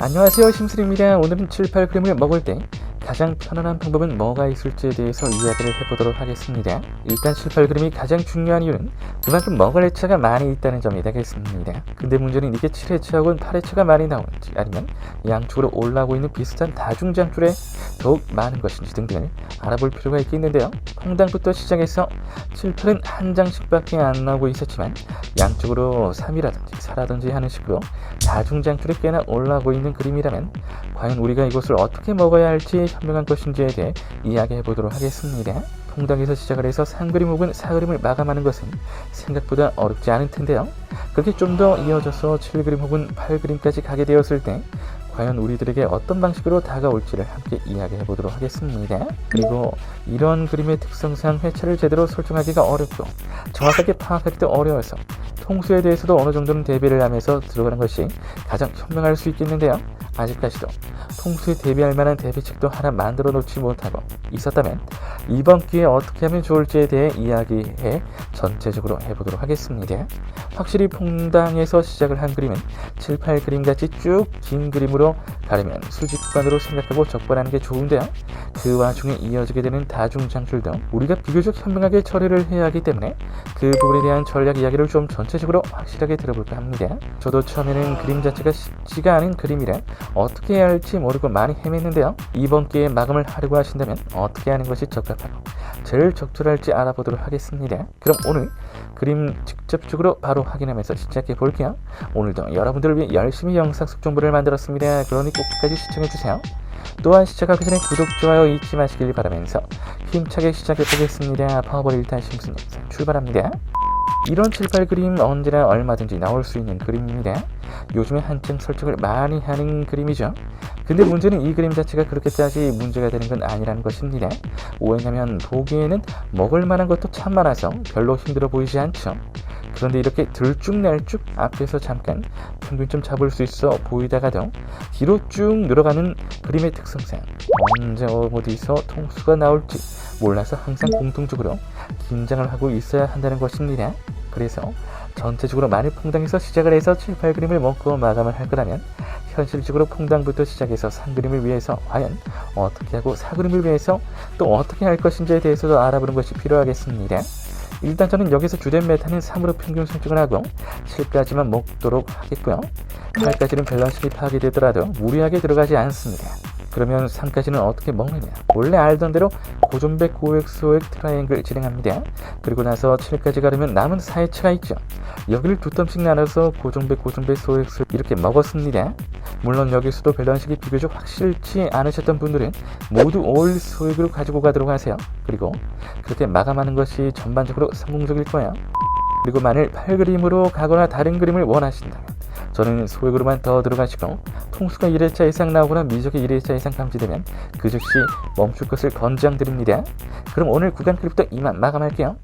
안녕하세요, 심슬입니다. 오늘은 7, 8g을 먹을 때 가장 편안한 방법은 뭐가 있을지에 대해서 이야기를 해보도록 하겠습니다. 일단 7, 8g이 가장 중요한 이유는 그만큼 먹을 회차가 많이 있다는 점이 되겠습니다. 근데 문제는 이게 7회차하고는 8회차가 많이 나오는지, 아니면 양쪽으로 올라오고 있는 비슷한 다중장줄에 더욱 많은 것인지 등등을 알아볼 필요가 있겠는데요. 통당부터 시작해서 7, 8은 한 장씩밖에 안 나오고 있었지만 양쪽으로 3이라든지 4라든지 하는 식으로 다중장줄에 꽤나 올라오고 있는 그림이라면 과연 우리가 이것을 어떻게 먹어야 할지 현명한 것인지에 대해 이야기해 보도록 하겠습니다. 통당에서 시작을 해서 3그림 혹은 4그림을 마감하는 것은 생각보다 어렵지 않을 텐데요. 그렇게 좀 더 이어져서 7그림 혹은 8그림까지 가게 되었을 때 과연 우리들에게 어떤 방식으로 다가올지를 함께 이야기해 보도록 하겠습니다. 그리고 이런 그림의 특성상 회차를 제대로 설정하기가 어렵고 정확하게 파악하기도 어려워서 통수에 대해서도 어느 정도는 대비를 하면서 들어가는 것이 가장 현명할 수 있겠는데요. 아직까지도 통수에 대비할 만한 대비책도 하나 만들어 놓지 못하고 있었다면 이번 기회에 어떻게 하면 좋을지에 대해 이야기해 전체적으로 해보도록 하겠습니다. 확실히 퐁당에서 시작을 한 그림은 7, 8그림 같이 쭉 긴 그림으로 가려면 수직관으로 생각하고 적발하는 게 좋은데요. 그 와중에 이어지게 되는 다중장줄도 우리가 비교적 현명하게 처리를 해야 하기 때문에 그 부분에 대한 전략 이야기를 좀 전체적으로 확실하게 들어볼까 합니다. 저도 처음에는 그림 자체가 쉽지가 않은 그림이라 어떻게 해야 할지 모르고 많이 헤맸는데요. 이번 기회에 마감을 하려고 하신다면 어떻게 하는 것이 적합하고 제일 적절할지 알아보도록 하겠습니다. 그럼 오늘 그림 직접적으로 바로 확인하면서 시작해 볼게요. 오늘도 여러분들을 위해 열심히 영상 속 정보를 만들었습니다. 그러니 꼭 끝까지 시청해주세요. 또한 시작하기 전에 구독, 좋아요 잊지 마시길 바라면서 힘차게 시작해 보겠습니다. 파워볼 1탄 심슨 영상 출발합니다. 이런 7, 8그림 언제나 얼마든지 나올 수 있는 그림입니다. 요즘에 한층 설정을 많이 하는 그림이죠. 근데 문제는 이 그림 자체가 그렇게까지 문제가 되는 건 아니라는 것입니다. 왜냐면 보기에는 먹을 만한 것도 참 많아서 별로 힘들어 보이지 않죠. 그런데 이렇게 들쭉날쭉 앞에서 잠깐 평균점 잡을 수 있어 보이다가도 뒤로 쭉 늘어가는 그림의 특성상 언제 어디서 통수가 나올지 몰라서 항상 공통적으로 긴장을 하고 있어야 한다는 것입니다. 그래서 전체적으로 많이 퐁당에서 시작을 해서 7, 8그림을 먹고 마감을 할 거라면 현실적으로 퐁당부터 시작해서 3그림을 위해서 과연 어떻게 하고 4그림을 위해서 또 어떻게 할 것인지에 대해서도 알아보는 것이 필요하겠습니다. 일단 저는 여기서 주된 메타는 3으로 평균 설정을 하고 7까지만 먹도록 하겠고요. 8까지는 밸런스가 파악이 되더라도 무리하게 들어가지 않습니다. 그러면 3까지는 어떻게 먹느냐? 원래 알던 대로 고존백, 고획, 소획, 트라이앵글 진행합니다. 그리고 나서 7까지 가려면 남은 4회차가 있죠. 여기를 두 텀씩 나눠서 고존백, 소획, 소획 이렇게 먹었습니다. 물론 여기서도 밸런식이 비교적 확실치 않으셨던 분들은 모두 올 소획으로 가지고 가도록 하세요. 그리고 그렇게 마감하는 것이 전반적으로 성공적일 거예요. 그리고 만일 8그림으로 가거나 다른 그림을 원하신다면 저는 소액으로만 더 들어가시고 통수가 1회차 이상 나오거나 미적이 1회차 이상 감지되면 그 즉시 멈출 것을 권장드립니다. 그럼 오늘 구간 클립도 이만 마감할게요.